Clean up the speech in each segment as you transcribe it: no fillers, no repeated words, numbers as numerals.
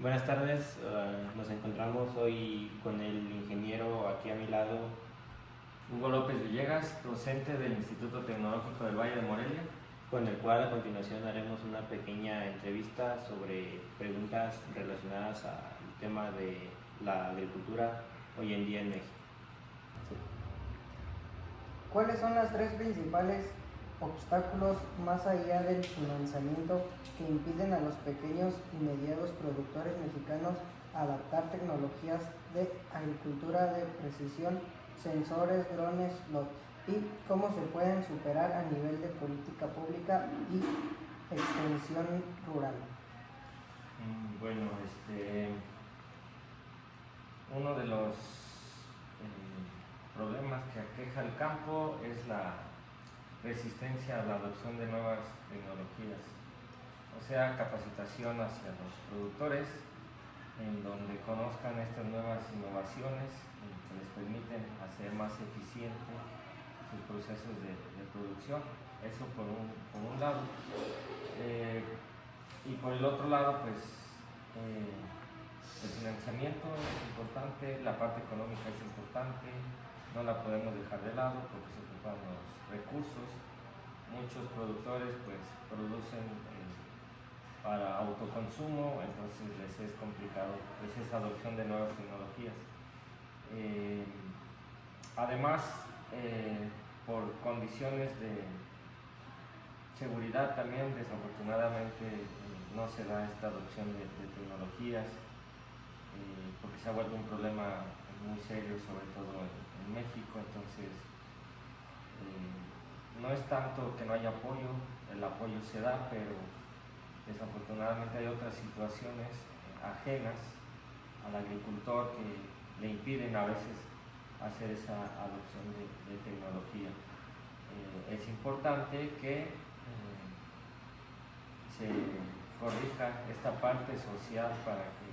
Buenas tardes, nos encontramos hoy con el ingeniero aquí a mi lado. Hugo López Villegas, docente del Instituto Tecnológico del Valle de Morelia. Con el cual a continuación haremos una pequeña entrevista sobre preguntas relacionadas al tema de la agricultura hoy en día en México. Sí. ¿Cuáles son las tres principales obstáculos más allá del financiamiento que impiden a los pequeños y medianos productores mexicanos adaptar tecnologías de agricultura de precisión, sensores, drones, y cómo se pueden superar a nivel de política pública y extensión rural? Bueno, uno de los problemas que aqueja el campo es la resistencia a la adopción de nuevas tecnologías, o sea, capacitación hacia los productores en donde conozcan estas nuevas innovaciones que les permiten hacer más eficiente sus procesos de producción. Eso por un lado. Y por el otro lado, pues el financiamiento es importante, la parte económica es importante, no la podemos dejar de lado porque se ocupan los recursos. Muchos productores pues producen para autoconsumo, entonces les es complicado esa adopción de nuevas tecnologías. Además, por condiciones de seguridad también, desafortunadamente no se da esta adopción de tecnologías, porque se ha vuelto un problema muy serio, sobre todo en México. Entonces, no es tanto que no haya apoyo, el apoyo se da, pero desafortunadamente hay otras situaciones ajenas al agricultor que le impiden a veces hacer esa adopción de tecnología. Es importante que se corrija esta parte social para que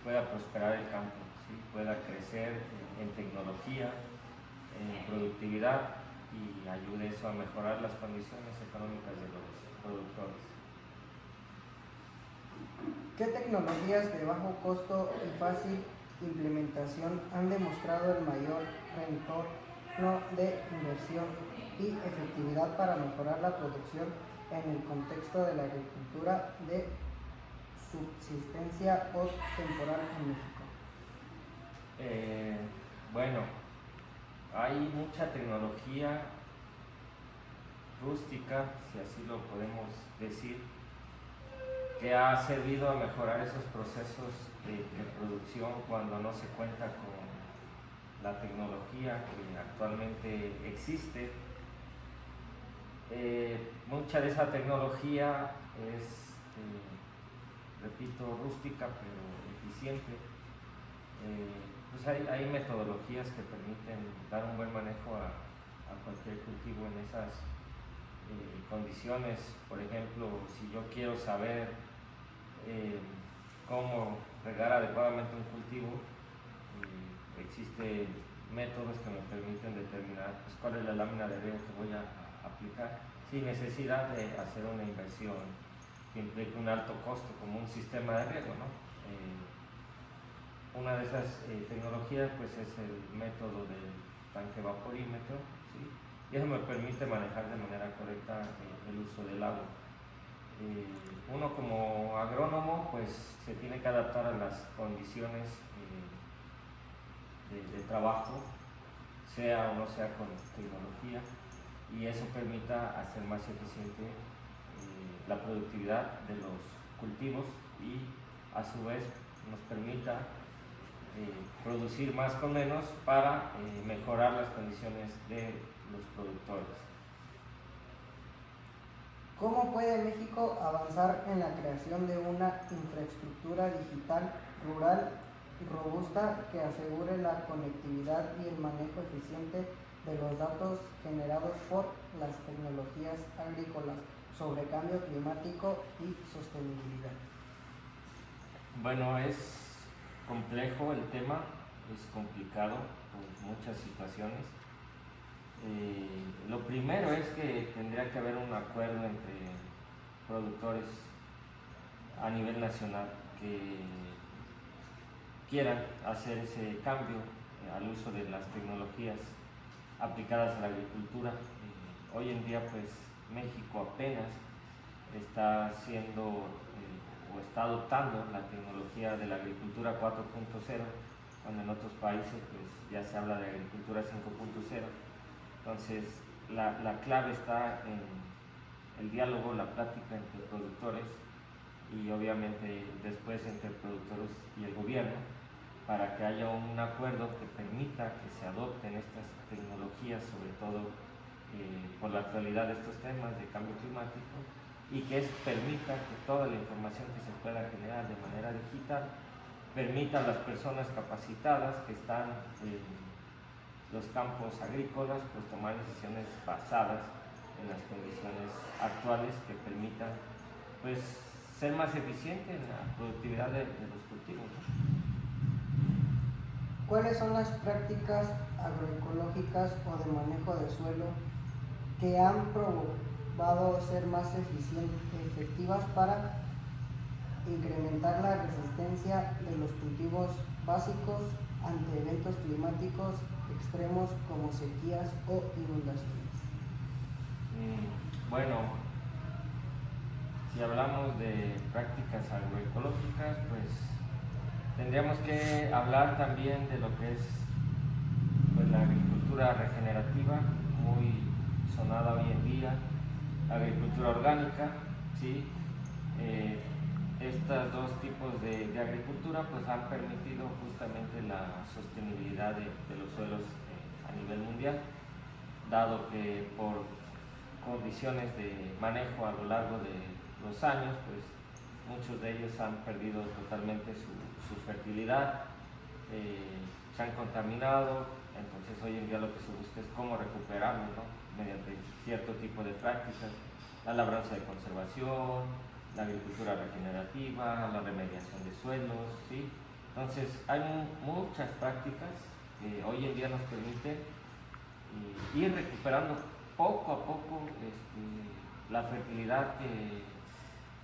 pueda prosperar el campo, ¿sí? Pueda crecer en tecnología, en productividad, y ayude eso a mejorar las condiciones económicas de los productores. ¿Qué tecnologías de bajo costo y fácil implementación han demostrado el mayor retorno de inversión y efectividad para mejorar la producción en el contexto de la agricultura de subsistencia o temporal en México? Bueno, hay mucha tecnología rústica, si así lo podemos decir, que ha servido a mejorar esos procesos de producción cuando no se cuenta con la tecnología que actualmente existe. Mucha de esa tecnología es, repito, rústica pero eficiente. Pues hay metodologías que permiten dar un buen manejo a cualquier cultivo en esas condiciones. Por ejemplo, si yo quiero saber cómo regar adecuadamente un cultivo, existen métodos que me permiten determinar pues, cuál es la lámina de riego que voy a aplicar sin necesidad de hacer una inversión que implique un alto costo como un sistema de riego, ¿no? Una de esas tecnologías pues es el método del tanque vaporímetro, ¿sí? Y eso me permite manejar de manera correcta el uso del agua. Uno como agrónomo pues se tiene que adaptar a las condiciones de trabajo, sea o no sea con tecnología, y eso permita hacer más eficiente la productividad de los cultivos y a su vez nos permita producir más con menos para mejorar las condiciones de los productores. ¿Cómo puede México avanzar en la creación de una infraestructura digital rural robusta que asegure la conectividad y el manejo eficiente de los datos generados por las tecnologías agrícolas sobre cambio climático y sostenibilidad? Bueno, es complejo el tema, es complicado por muchas situaciones. Lo primero es que tendría que haber un acuerdo entre productores a nivel nacional que quieran hacer ese cambio al uso de las tecnologías aplicadas a la agricultura. Hoy en día pues México apenas está haciendo o está adoptando la tecnología de la agricultura 4.0, cuando en otros países pues ya se habla de agricultura 5.0. Entonces la clave está en el diálogo, la plática entre productores y obviamente después entre productores y el gobierno, para que haya un acuerdo que permita que se adopten estas tecnologías, sobre todo por la actualidad de estos temas de cambio climático, y que permita que toda la información que se pueda generar de manera digital permita a las personas capacitadas que están en los campos agrícolas pues tomar decisiones basadas en las condiciones actuales que permitan pues ser más eficiente en la productividad de los cultivos, ¿no? ¿Cuáles son las prácticas agroecológicas o de manejo de suelo que han probado ser más efectivas para incrementar la resistencia de los cultivos básicos ante eventos climáticos extremos como sequías o inundaciones? Bueno, si hablamos de prácticas agroecológicas, pues tendríamos que hablar también de lo que es pues, la agricultura regenerativa, muy sonada hoy en día, la agricultura orgánica, ¿sí? Estos dos tipos de agricultura pues, han permitido justamente la sostenibilidad de los suelos a nivel mundial, dado que por condiciones de manejo a lo largo de los años, pues muchos de ellos han perdido totalmente su fertilidad, se han contaminado. Entonces hoy en día lo que se busca es cómo recuperarlo, ¿no? Mediante cierto tipo de prácticas, la labranza de conservación, la agricultura regenerativa, la remediación de suelos, ¿sí? Entonces hay muchas prácticas que hoy en día nos permiten ir recuperando poco a poco la fertilidad que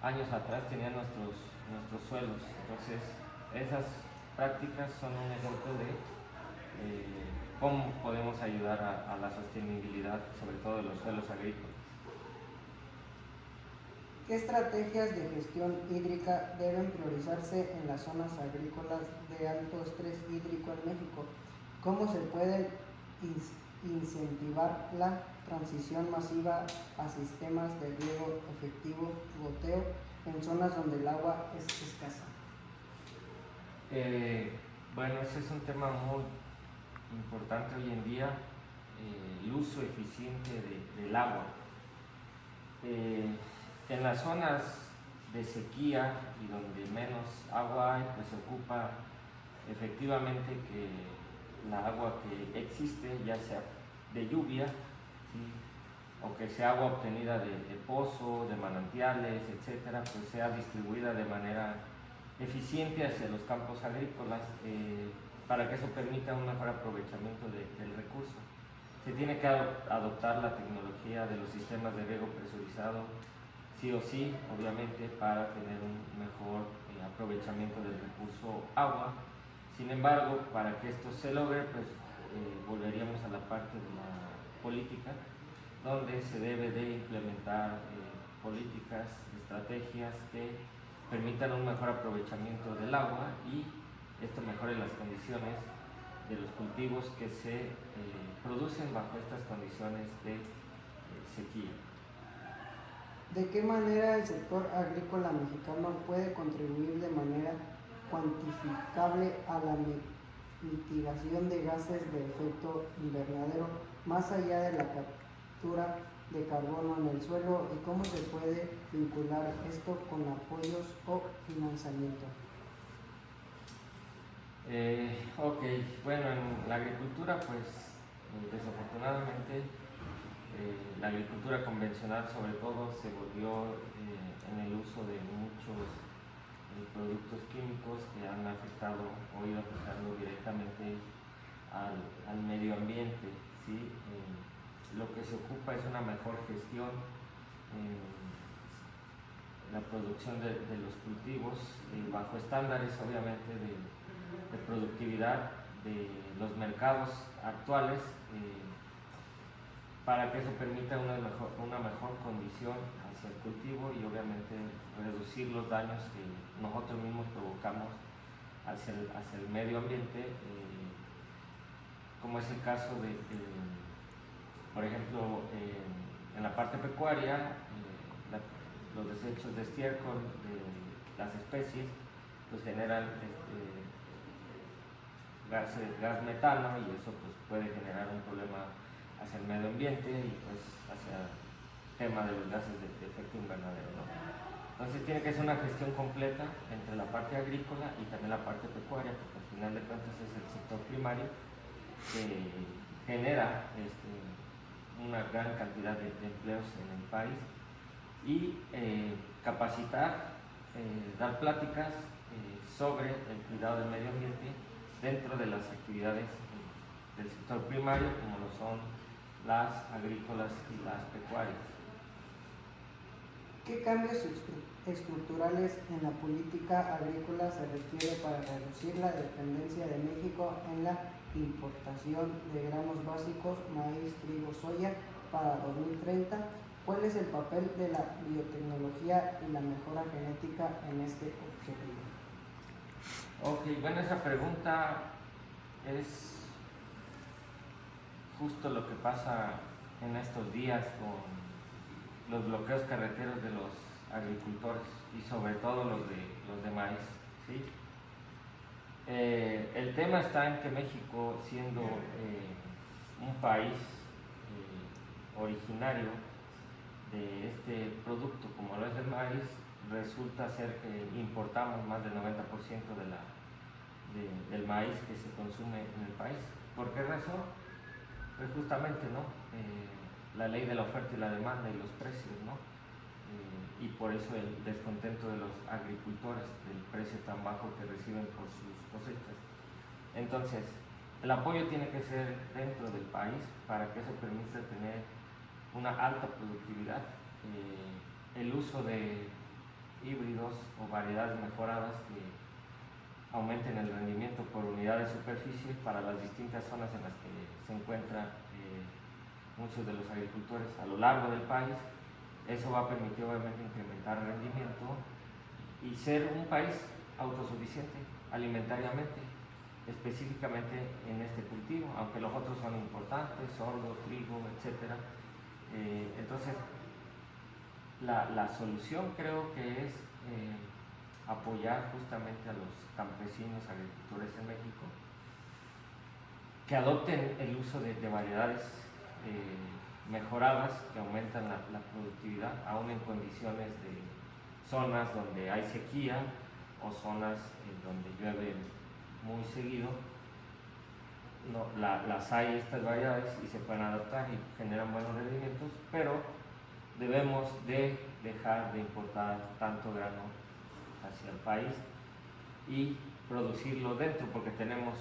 años atrás tenían nuestros suelos. Entonces esas prácticas son un ejemplo de cómo podemos ayudar a la sostenibilidad, sobre todo de los suelos agrícolas. ¿Qué estrategias de gestión hídrica deben priorizarse en las zonas agrícolas de alto estrés hídrico en México? ¿Cómo se puede incentivar la transición masiva a sistemas de riego efectivo, goteo, en zonas donde el agua es escasa? Bueno, ese es un tema muy importante hoy en día, el uso eficiente del agua. En las zonas de sequía y donde menos agua hay, pues se ocupa efectivamente que la agua que existe, ya sea de lluvia, ¿sí? O que sea agua obtenida de pozos, de manantiales, etcétera, pues sea distribuida de manera eficiente hacia los campos agrícolas, para que eso permita un mejor aprovechamiento del recurso. Se tiene que adoptar la tecnología de los sistemas de riego presurizado, sí o sí, obviamente, para tener un mejor aprovechamiento del recurso agua. Sin embargo, para que esto se logre, pues volveríamos a la parte de la política, donde se debe de implementar políticas, estrategias que permitan un mejor aprovechamiento del agua y esto mejore las condiciones de los cultivos que se producen bajo estas condiciones de sequía. ¿De qué manera el sector agrícola mexicano puede contribuir de manera cuantificable a la mitigación de gases de efecto invernadero más allá de la captura de carbono en el suelo, y cómo se puede vincular esto con apoyos o financiamiento? Ok, bueno, en la agricultura pues desafortunadamente la agricultura convencional sobre todo se volvió en el uso de muchos productos químicos que han afectado o ido afectando directamente al medio ambiente, ¿sí? Lo que se ocupa es una mejor gestión la producción de los cultivos bajo estándares obviamente de productividad de los mercados actuales, para que eso permita una mejor condición hacia el cultivo y obviamente reducir los daños que nosotros mismos provocamos hacia el medio ambiente, como es el caso por ejemplo, en la parte pecuaria, los desechos de estiércol de las especies pues generan gas metano, y eso pues puede generar un problema hacia el medio ambiente y pues hacia el tema de los gases de efecto invernadero, ¿no? Entonces tiene que ser una gestión completa entre la parte agrícola y también la parte pecuaria, porque al final de cuentas es el sector primario que genera una gran cantidad de empleos en el país, y capacitar, dar pláticas sobre el cuidado del medio ambiente dentro de las actividades del sector primario, como lo son las agrícolas y las pecuarias. ¿Qué cambios estructurales en la política agrícola se requiere para reducir la dependencia de México en la importación de granos básicos, maíz, trigo, soya para 2030? ¿Cuál es el papel de la biotecnología y la mejora genética en este objetivo? Ok, bueno, esa pregunta es justo lo que pasa en estos días con los bloqueos carreteros de los agricultores y sobre todo los de maíz, ¿sí? El tema está en que México, siendo un país originario de este producto como lo es el maíz, resulta ser que importamos más del 90% del maíz que se consume en el país. ¿Por qué razón? Pues justamente, ¿no? La ley de la oferta y la demanda y los precios, ¿no? Y por eso el descontento de los agricultores del precio tan bajo que reciben por sus cosechas. Entonces, el apoyo tiene que ser dentro del país para que eso permita tener una alta productividad, el uso de híbridos o variedades mejoradas que aumenten el rendimiento por unidad de superficie para las distintas zonas en las que se encuentran muchos de los agricultores a lo largo del país. Eso va a permitir obviamente incrementar el rendimiento y ser un país autosuficiente alimentariamente, específicamente en este cultivo, aunque los otros son importantes, sorgo, trigo, etc. Entonces, la solución creo que es apoyar justamente a los campesinos agricultores en México, que adopten el uso de variedades mejoradas que aumentan la productividad, aún en condiciones de zonas donde hay sequía o zonas donde llueve muy seguido. No, las hay estas variedades y se pueden adaptar y generan buenos rendimientos, pero debemos de dejar de importar tanto grano hacia el país y producirlo dentro, porque tenemos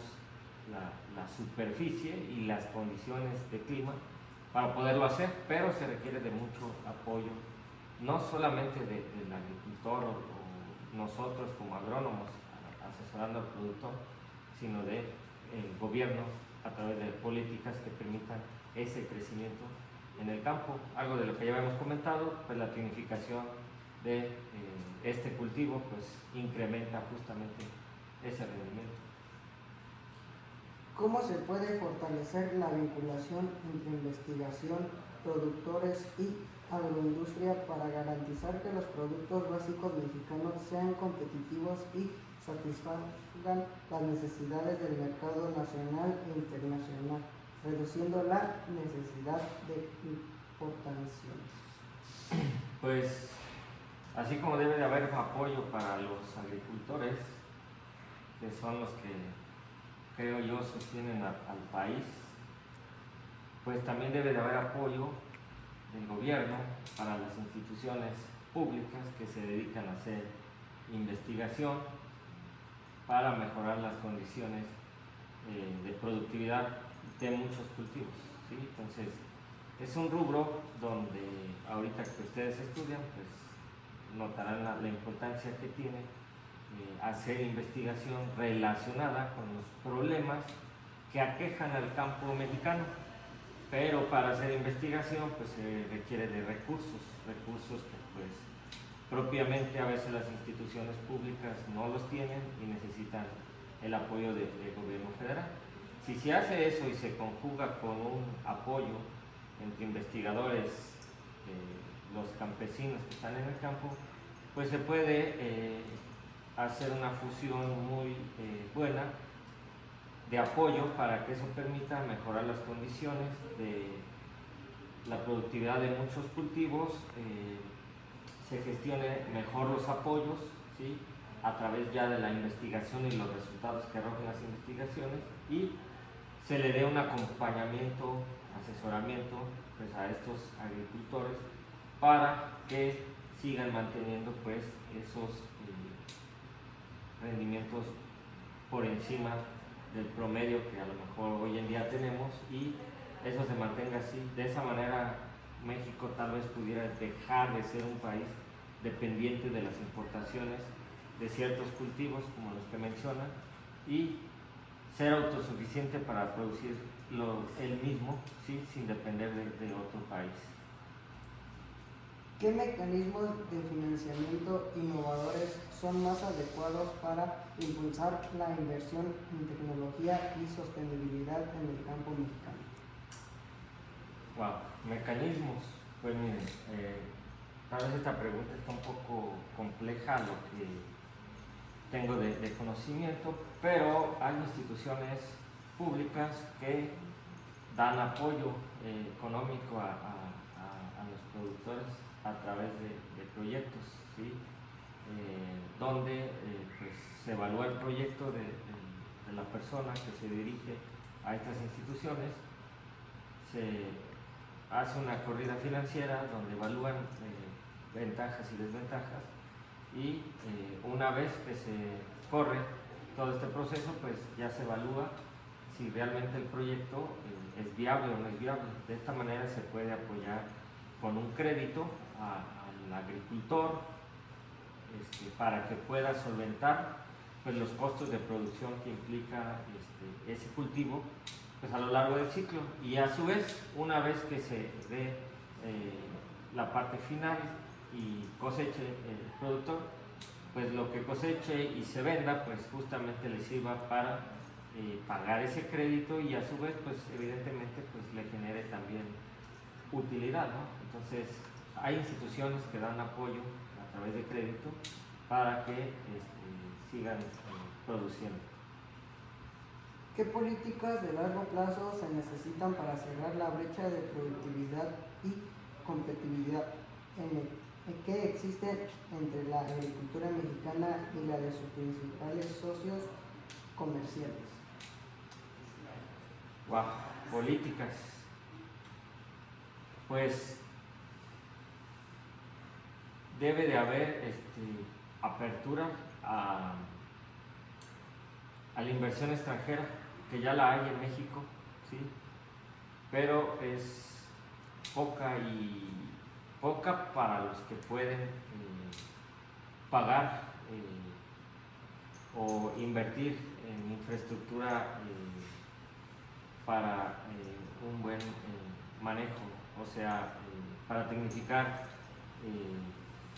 la superficie y las condiciones de clima para poderlo hacer, pero se requiere de mucho apoyo, no solamente del agricultor o nosotros como agrónomos asesorando al productor, sino del gobierno a través de políticas que permitan ese crecimiento en el campo. Algo de lo que ya hemos comentado, pues la tecnificación de este cultivo pues incrementa justamente ese rendimiento. ¿Cómo se puede fortalecer la vinculación entre investigación, productores y agroindustria para garantizar que los productos básicos mexicanos sean competitivos y satisfagan las necesidades del mercado nacional e internacional, reduciendo la necesidad de importaciones? Pues así como debe de haber apoyo para los agricultores, que son los que creo yo sostienen al país, pues también debe de haber apoyo del gobierno para las instituciones públicas que se dedican a hacer investigación para mejorar las condiciones de productividad de muchos cultivos, ¿sí? Entonces, es un rubro donde ahorita que ustedes estudian, pues notarán la importancia que tiene hacer investigación relacionada con los problemas que aquejan al campo mexicano. Pero para hacer investigación pues se requiere de recursos que pues propiamente a veces las instituciones públicas no los tienen y necesitan el apoyo del gobierno federal. Si se hace eso y se conjuga con un apoyo entre investigadores, los campesinos que están en el campo, pues se puede hacer una fusión muy buena de apoyo para que eso permita mejorar las condiciones de la productividad de muchos cultivos, se gestione mejor los apoyos, ¿sí?, a través ya de la investigación y los resultados que arrojen las investigaciones, y se le dé un acompañamiento, asesoramiento pues, a estos agricultores para que sigan manteniendo pues, esos rendimientos por encima del promedio que a lo mejor hoy en día tenemos, y eso se mantenga así. De esa manera México tal vez pudiera dejar de ser un país dependiente de las importaciones de ciertos cultivos como los que mencionan y ser autosuficiente para producir él mismo, ¿sí?, sin depender de otro país. ¿Qué mecanismos de financiamiento innovadores son más adecuados para impulsar la inversión en tecnología y sostenibilidad en el campo mexicano? Wow, mecanismos. Pues miren, tal vez esta pregunta está un poco compleja a lo que tengo de conocimiento, pero hay instituciones públicas que dan apoyo económico a los productores a través de proyectos, ¿sí?, donde pues, se evalúa el proyecto de la persona que se dirige a estas instituciones, se hace una corrida financiera donde evalúan ventajas y desventajas, y una vez que se corre todo este proceso, pues ya se evalúa si realmente el proyecto es viable o no es viable. De esta manera se puede apoyar con un crédito al agricultor para que pueda solventar pues, los costos de producción que implica ese cultivo pues, a lo largo del ciclo, y a su vez, una vez que se dé la parte final y coseche el productor, pues lo que coseche y se venda pues justamente le sirva para pagar ese crédito, y a su vez pues evidentemente pues le genere también utilidad, ¿no? Entonces hay instituciones que dan apoyo a través de crédito para que sigan produciendo. ¿Qué políticas de largo plazo se necesitan para cerrar la brecha de productividad y competitividad que existe entre la agricultura mexicana y la de sus principales socios comerciales? Wow, políticas. Pues debe de haber apertura a la inversión extranjera, que ya la hay en México, ¿sí?, pero es poca para los que pueden pagar o invertir en infraestructura para un buen manejo, o sea, para tecnificar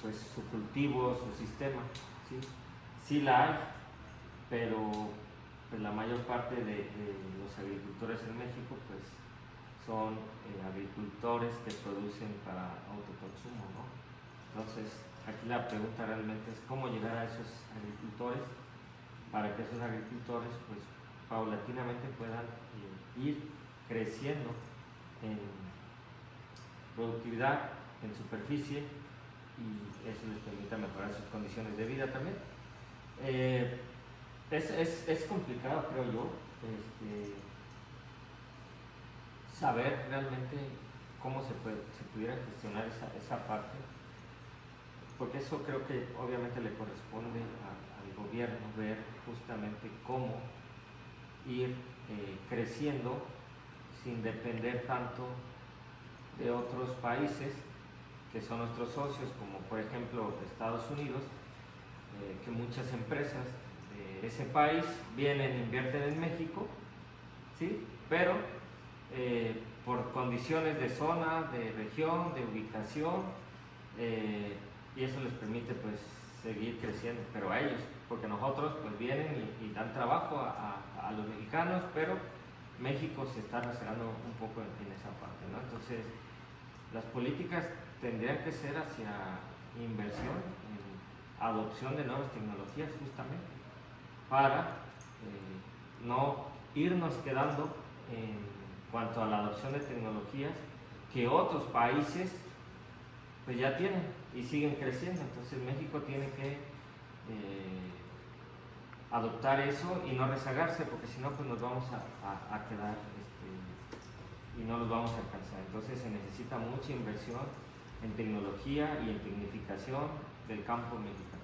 pues su cultivo, su sistema, ¿sí? Sí la hay, pero pues, la mayor parte de los agricultores en México pues, son agricultores que producen para autoconsumo, ¿no? Entonces, aquí la pregunta realmente es cómo llegar a esos agricultores para que esos agricultores pues, paulatinamente puedan ir creciendo en productividad, en superficie, y eso les permita mejorar sus condiciones de vida también. Es complicado, creo yo, saber realmente cómo se pudiera gestionar esa parte, porque eso creo que obviamente le corresponde al gobierno ver justamente cómo ir creciendo sin depender tanto de otros países que son nuestros socios, como por ejemplo Estados Unidos, que muchas empresas de ese país vienen e invierten en México, ¿sí? Pero por condiciones de zona, de región, de ubicación, y eso les permite pues seguir creciendo, pero a ellos, porque nosotros pues vienen y dan trabajo a los mexicanos, pero México se está rezagando un poco en esa parte, ¿no? Entonces, las políticas tendrían que ser hacia inversión, en adopción de nuevas tecnologías justamente, para no irnos quedando en cuanto a la adopción de tecnologías que otros países pues ya tienen y siguen creciendo. Entonces México tiene que adoptar eso y no rezagarse, porque si no pues nos vamos a quedar y no los vamos a alcanzar. Entonces se necesita mucha inversión en tecnología y en tecnificación del campo mexicano.